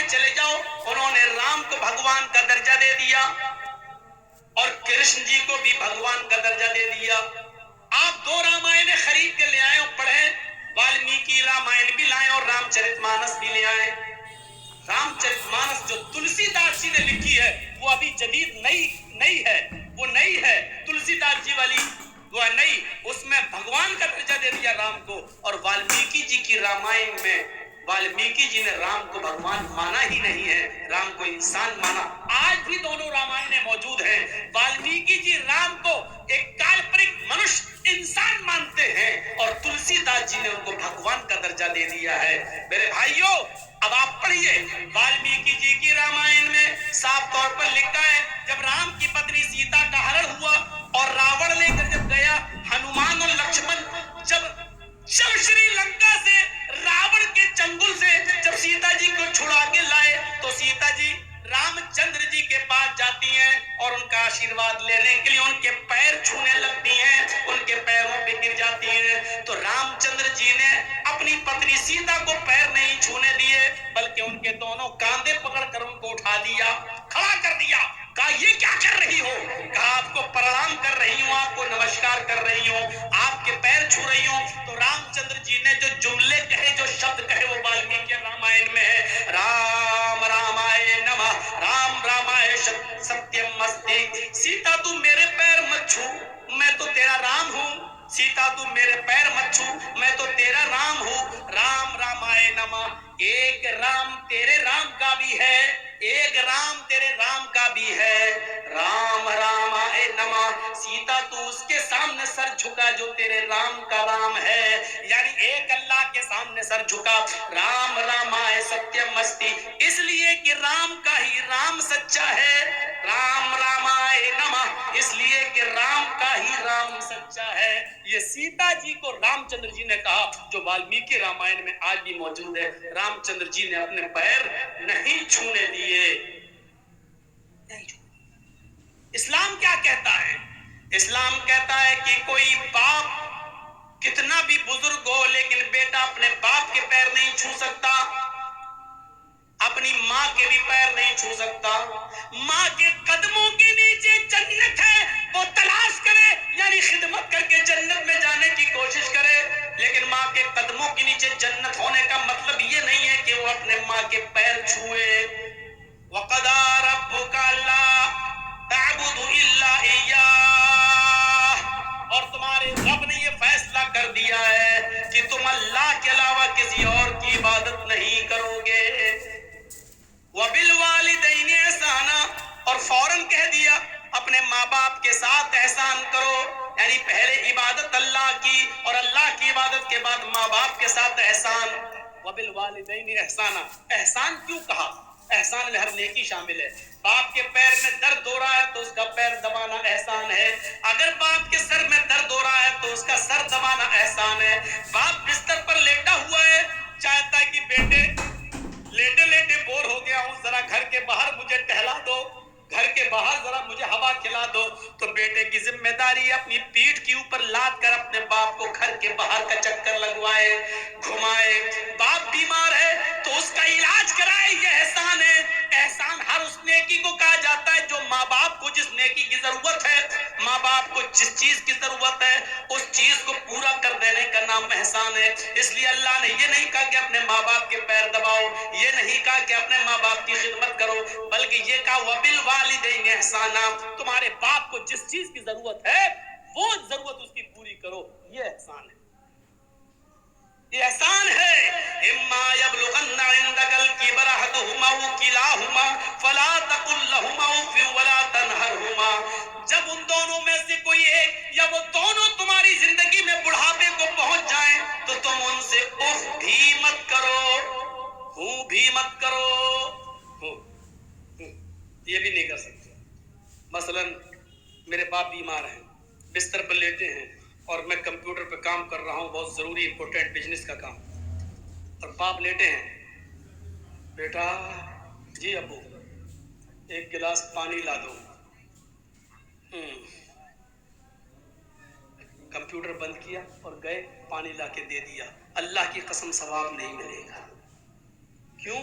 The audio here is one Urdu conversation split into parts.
چلے جاؤ، انہوں نے رام کو بھگوان کا درجہ دے دیا اور کرشن جی کو بھی بھگوان کا درجہ دے دیا۔ آپ دو رامائن خرید کے لے آئے اور پڑھیں، والمیکی رامائن بھی لائیں اور رام چرت مانس بھی لے آئیں۔ رام چرت مانس جو تلسی داس جی نے لکھی ہے وہ ابھی جدید نئی ہے، وہ نئی ہے، تلسی داس جی والی وہ نئی، اس میں بھگوان کا درجہ دے دیا رام کو، اور والمیکی جی کی رامائن میں والمیکی جی نے رام کو بھگوان مانا ہی نہیں ہے، رام کو انسان مانا۔ آج بھی دونوں رامائنیں موجود ہیں، والمیکی جی رام کو ایک کالپنک منش انسان مانتے ہیں اور تلسی داس جی نے ان کو بھگوان کا درجہ دے دیا ہے۔ میرے بھائیوں، اب آپ پڑھیے والمیکی جی کی رامائن میں صاف طور پر لکھا ہے، جب رام کی پتنی سیتا کا ہرن ہوا اور راوڑ لے کر جب گیا، ہنومان اور لکشمن جب شری لنکا سے راوڑ کے چنگل سے جب سیتا جی کو چھڑا کے لائے تو سیتا جی رام چندر جی کے پاس جاتی ہیں اور ان کا آشیرواد لینے کے لیے ان کے پیر چھونے لگتی ہیں، ان کے پیروں پہ گر جاتی ہیں، تو رام چندر جی نے اپنی پتنی سیتا کو پیر نہیں چھونے دیے بلکہ ان کے دونوں کاندھے پکڑ کر ان کو اٹھا دیا، کھڑا کر دیا، کہا یہ کیا کر رہی ہو؟ کہا آپ کو پرنام کر رہی ہوں، آپ کو نمسکار کر رہی ہوں، آپ کے پیر چھو رہی ہوں۔ تو رام چندر جی نے جو جملے کہے، جو شبد کہے، وہ والمیکی رامائن میں ہے، رام رامائے نمہ، رام رامائے ستیم استی، سیتا تو میرے پیر مت چھو، میں تو تیرا رام ہوں، سیتا تو میرے پیر مت چھو، میں تو تیرا رام ہوں، رام رامائے نمہ، ایک رام تیرے رام کا بھی ہے، ایک رام تیرے رام کا بھی ہے، رام رامائے نمہ، سیتا تو اس کے سامنے سر جھکا جو تیرے رام کا رام ہے، یعنی ایک اللہ کے سامنے سر جھکا، رام رامائے ستیم استی، اس لیے کہ رام کا ہی رام سچا ہے، رام رامائے نمہ، اس لیے کہ رام کا ہی رام سچا ہے۔ یہ سیتا جی کو رام چندر جی نے کہا، جو والمیکی رامائن میں آج بھی موجود ہے، رام چندر جی نے اپنے پیر نہیں چھونے دیے۔ اسلام کیا کہتا ہے؟ اسلام کہتا ہے کہ کوئی باپ کتنا بھی بزرگ ہو لیکن بیٹا اپنے باپ کے پیر نہیں چھو سکتا، اپنی ماں کے بھی پیر نہیں چھو سکتا، ماں کے قدموں کے نیچے جنت ہے، وہ تلاش کرے، یعنی خدمت کر کے جنت میں جانے کی کوشش کرے، لیکن ماں کے قدموں کے نیچے جنت ہونے کا مطلب یہ نہیں ہے کہ وہ اپنے ماں کے پیر چھوئے۔ وَقَضَىٰ رَبُّكَ أَلَّا تَعْبُدُوا إِلَّا إِيَّاهُ، اور تمہارے رب نے یہ فیصلہ کر دیا ہے کہ تم اللہ کے علاوہ کسی اور کی عبادت نہیں کرو گے۔ وَبِالْوَالِدَيْنِ إِحْسَانًا، اور فوراً کہہ دیا اپنے ماں باپ کے ساتھ احسان کرو، یعنی پہلے عبادت اللہ کی اور اللہ کی عبادت کے بعد ماں باپ کے ساتھ احسان۔ وَبِالْوَالِدَيْنِ إِحْسَانًا، احسان کیوں کہا؟ احسان میں ہر نیکی شامل ہے۔ باپ کے پیر میں درد ہو رہا ہے تو اس کا پیر دبانا احسان ہے، اگر باپ کے سر میں درد ہو رہا ہے تو اس کا سر دبانا احسان ہے۔ باپ بستر پر لیٹا ہوا ہے، چاہتا ہے کہ بیٹے لیٹے لیٹے بور ہو گیا ہوں، ذرا گھر کے باہر مجھے ٹہلا دو، گھر کے باہر ذرا مجھے ہوا کھلا دو، تو بیٹے کی ذمہ داری ہے اپنی پیٹھ کے اوپر لاد کر اپنے باپ کو گھر کے باہر کا چکر لگوائے، گھمائے۔ باپ بیمار ہے تو اس کا علاج کرائے، یہ احسان ہے۔ احسان ہر اس نیکی کو کہا جاتا ہے جو ماں باپ کو جس نیکی کی ضرورت ہے، ماں باپ کو جس چیز کی ضرورت ہے اس چیز کو پورا کر دینے کا نام احسان ہے۔ اس لیے اللہ نے یہ نہیں کہا کہ اپنے ماں باپ کے پیر دباؤ، یہ نہیں کہا کہ اپنے ماں باپ کی خدمت کرو، بلکہ یہ کہا وَبِالْوَالِدَيْنِ إِحْسَانًا، تمہارے باپ کو جس چیز کی ضرورت ہے وہ ضرورت اس کی پوری کرو، یہ احسان ہے، یہ احسان ہے۔ اما یبلغن عندک الکبر احدہما او کلاہما فلا تقل لہما اف ولا تنہرہما، جب ان دونوں میں سے کوئی ایک یا وہ دونوں تمہاری زندگی میں بڑھاپے کو پہنچ جائیں تو تم ان سے اف بھی مت کرو، ہوں بھی مت کرو، یہ بھی نہیں کر سکتے۔ مثلا میرے باپ بیمار ہیں، بستر پر لیٹے ہیں اور میں کمپیوٹر پہ کام کر رہا ہوں، بہت ضروری امپورٹنٹ بزنس کا کام، اور باپ لیٹے ہیں، بیٹا جی ابو ایک گلاس پانی لا دو، کمپیوٹر بند کیا اور گئے پانی لا کے دے دیا، اللہ کی قسم ثواب نہیں ملے گا۔ کیوں؟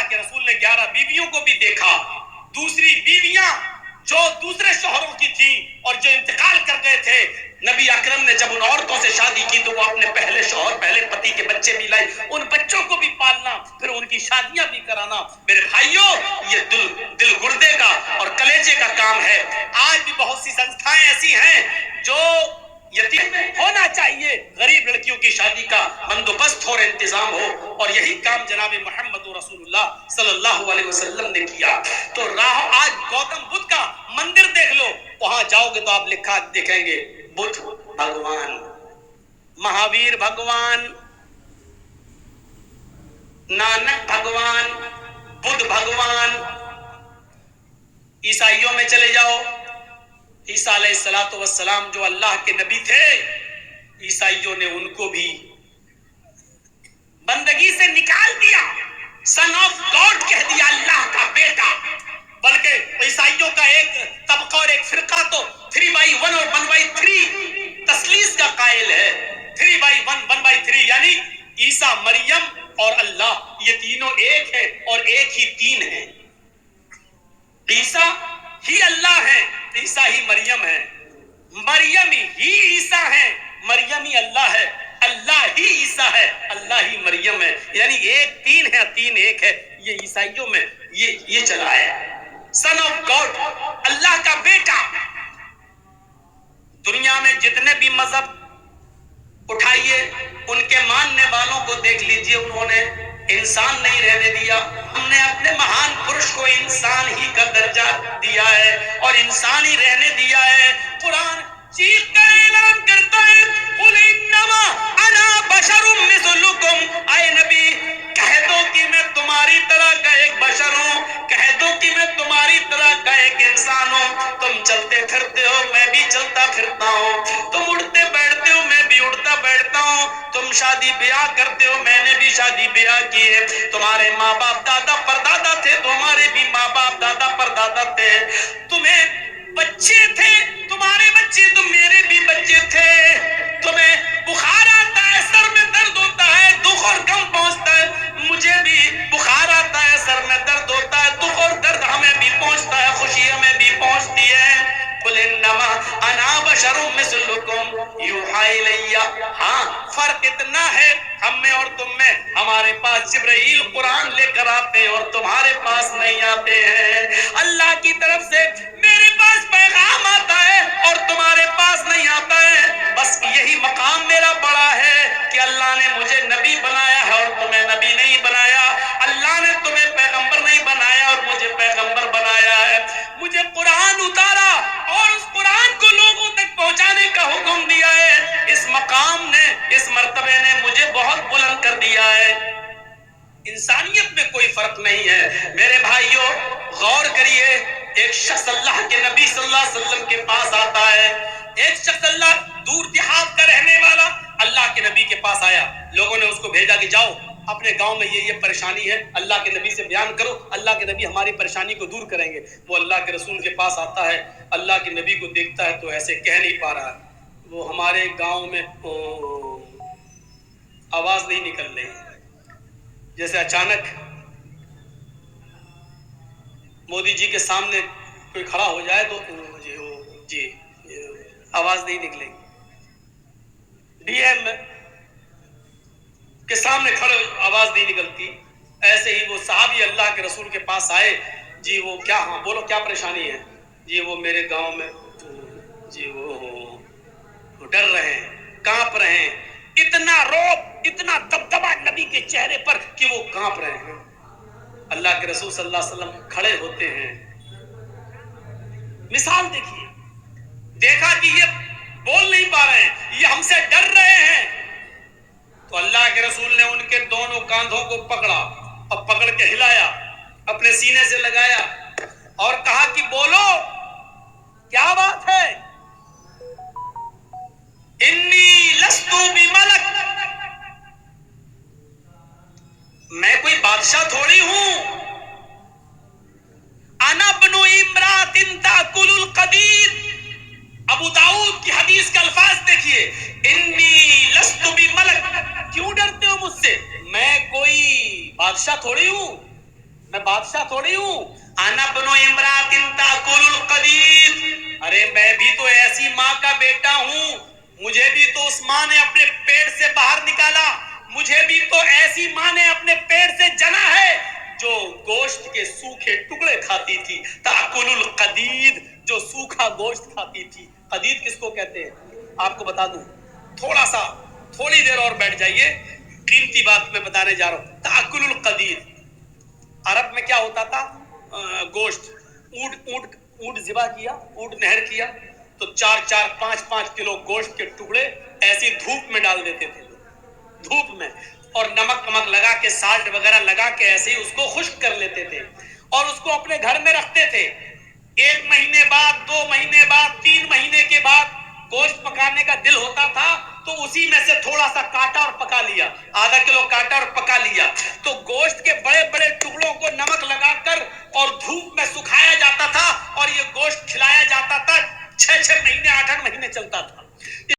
اللہ کے رسول نے 11 بیویوں کو بھی دیکھا. دوسری بیویاں جو دوسرے شوہروں کی تھیں اور جو انتقال کر گئے تھے, نبی اکرم نے جب ان عورتوں سے شادی کی تو وہ اپنے پہلے شوہر, پہلے پتی کے بچے بھی لائے, ان بچوں کو بھی پالنا, پھر ان کی شادیاں بھی کرانا. میرے بھائیوں, یہ دل گردے کا اور کلیجے کا کام ہے. آج بھی بہت سی سنستھائیں ایسی ہیں جو یتیم ہونا چاہیے, غریب لڑکیوں کی شادی کا بندوبست اور انتظام ہو, اور یہی کام جناب محمد رسول اللہ صلی اللہ علیہ وسلم نے کیا. تو راہ آج گوتم بدھ کا مندر دیکھ لو, وہاں جاؤ گے تو آپ لکھا دیکھیں گے بدھ بھگوان, مہاویر بھگوان, نانک بھگوان, بدھ بھگوان. عیسائیوں میں چلے جاؤ, عیسیٰ علیہ الصلوۃ والسلام جو اللہ کے نبی تھے, عیسائیوں نے ان کو بھی بندگی سے نکال دیا, سن آف گاڈ کہہ دیا, اللہ کا بیٹا. بلکہ عیسائیوں کا ایک طبقہ اور ایک فرقہ تو 3/1 اور 1/3 تثلیث کا قائل ہے. 3/1 1/3 یعنی عیسیٰ, مریم اور اللہ, یہ تینوں ایک ہے اور ایک ہی تین ہے. عیسیٰ ہی اللہ ہے, عیسیٰ ہی مریم ہے, مریم ہی عیسیٰ ہے, مریم ہی اللہ ہے, اللہ ہی عیسیٰ ہے, اللہ ہی مریم ہے. یعنی ایک تین ہے, تین ایک ہے. یہ عیسائیوں میں یہ چلا ہے, سن آف گاڈ, اللہ کا بیٹا. دنیا میں جتنے بھی مذہب اٹھائیے, ان کے ماننے والوں کو دیکھ لیجئے, انہوں نے انسان نہیں رہنے دیا. ہم نے اپنے مہان پرش کو انسان ہی کا درجہ دیا ہے اور انسان ہی رہنے دیا ہے. قرآن چیخ کر اعلان کرتا ہے, قل انما انا بشر مثلکم, اے نبی کہہ دو کہ میں تمہاری طرح کا ایک بشر ہوں, کہہ دو کہ میں تمہاری طرح کا ایک انسان ہوں. تم چلتے پھرتے ہو, میں بھی چلتا پھرتا ہوں. تم اٹھتے بیٹھتے ہو, میں بھی اٹھتا بیٹھتا ہوں. تم شادی بیاہ کرتے ہو, میں نے بھی شادی بیاہ کی ہے. تمہارے ماں باپ دادا پردادا تھے, تمہارے بھی ماں باپ دادا پردادا تھے. تمہیں بچے تھے, تمہارے بچے تو میرے بھی بچے تھے. تمہیں بخار آتا ہے, سر میں درد ہوتا ہے, دکھ اور غم پہنچتا ہے, مجھے بھی بخار آتا ہے, سر میں درد ہوتا ہے, دکھ اور درد ہمیں بھی پہنچتا ہے, خوشی ہمیں بھی پہنچتی ہے. قل انما انا بشر مثلکم یوحی الی. ہاں, فرق اتنا ہے ہم میں اور تم میں, ہمارے پاس جبرائیل قرآن لے کر آتے ہیں اور تمہارے پاس نہیں آتے ہیں. اللہ کی طرف سے میرے پاس پیغام آتا ہے اور تمہارے پاس نہیں آتا ہے. بس یہی مقام میرا بڑا ہے کہ اللہ نے مجھے نبی بنایا ہے اور تمہیں نبی نہیں بنایا. اللہ نے تمہیں پیغمبر نہیں بنایا اور مجھے پیغمبر بنایا ہے. مجھے قرآن اتارا اور اس قرآن کو لوگوں تک پہنچانے کا حکم دیا ہے. اس مقام نے, اس مرتبے نے مجھے بہت بلند کر دیا ہے. انسانیت میں کوئی فرق نہیں ہے. میرے بھائیوں غور کریے, ایک شخص اللہ کے نبی صلی اللہ علیہ وسلم کے پاس آتا ہے. ایک شخص اللہ دور دیہات کا رہنے والا اللہ کے نبی کے پاس آیا. لوگوں نے اس کو بھیجا کہ جاؤ اپنے گاؤں میں یہ پریشانی ہے, اللہ کے نبی سے بیان کرو, اللہ کے نبی ہماری پریشانی کو دور کریں گے. وہ اللہ کے رسول کے پاس آتا ہے, اللہ کے نبی کو دیکھتا ہے تو ایسے کہہ نہیں پا رہا. وہ ہمارے گاؤں میں آواز نہیں نکل رہی, جیسے اچانک مودی جی کے سامنے کوئی کھڑا ہو جائے تو جی آواز نہیں نکلے گی. ڈی ایم کے سامنے کھڑے آواز نہیں نکلتی. ایسے ہی وہ صحابی اللہ کے رسول کے پاس آئے. جی وہ کیا, ہاں بولو کیا پریشانی ہے. جی وہ میرے گاؤں میں, جی وہ ڈر رہے ہیں, کانپ رہے ہیں. اتنا روب, اتنا دبدبا نبی کے چہرے پر کہ وہ کانپ رہے ہیں. اللہ کے رسول صلی اللہ علیہ وسلم کھڑے ہوتے ہیں. مثال دیکھیے, دیکھا کہ یہ بول نہیں پا رہے ہیں, یہ ہم سے ڈر رہے ہیں. تو اللہ کے رسول نے ان کے دونوں کاندھوں کو پکڑا اور پکڑ کے ہلایا, اپنے سینے سے لگایا اور کہا کہ بولو کیا بات ہے. انی لستو بملک, میں کوئی بادشاہ تھوڑی ہوں. انا ابن امرات تاکل القدید, ابو داؤد کی حدیث کا الفاظ دیکھیے, انی لست بملک. کیوں ڈرتے ہو مجھ سے, میں کوئی بادشاہ تھوڑی ہوں. میں بادشاہ تھوڑی ہوں. انا بنو امراتن تاکل القدید. ارے میں بھی تو ایسی ماں کا بیٹا ہوں, مجھے بھی تو اس ماں نے اپنے پیٹ سے باہر نکالا, مجھے بھی تو ایسی ماں نے اپنے پیٹ سے جنا ہے جو گوشت کے سوکھے ٹکڑے کھاتی تھی. تاکل القدید, جو سوکھا گوشت کھاتی تھی. قدید کس کو کہتے ہیں آپ کو بتا دوں, تھوڑی دیر اور بیٹھ جائیے, قیمتی بات میں بتانے جا رہا ہوں. تاکل القدید عرب میں کیا ہوتا تھا, گوشت, اونٹ ذبح کیا, اونٹ نہر کیا تو 4-4 5-5 کلو گوشت کے ٹکڑے ایسی دھوپ میں ڈال دیتے تھے, دھوپ میں, اور نمک لگا کے, سالٹ وغیرہ لگا کے ایسے ہی اس کو خشک کر لیتے تھے اور اس کو اپنے گھر میں رکھتے تھے. 1 مہینے بعد, 2 مہینے بعد, 3 مہینے کے بعد گوشت پکانے کا دل ہوتا تھا تو اسی میں سے تھوڑا سا کاٹا اور پکا لیا, آدھا کلو کاٹا اور پکا لیا. تو گوشت کے بڑے بڑے ٹکڑوں کو نمک لگا کر اور دھوپ میں سکھایا جاتا تھا اور یہ گوشت کھلایا جاتا تھا. 6-6 مہینے, 8-8 مہینے چلتا تھا.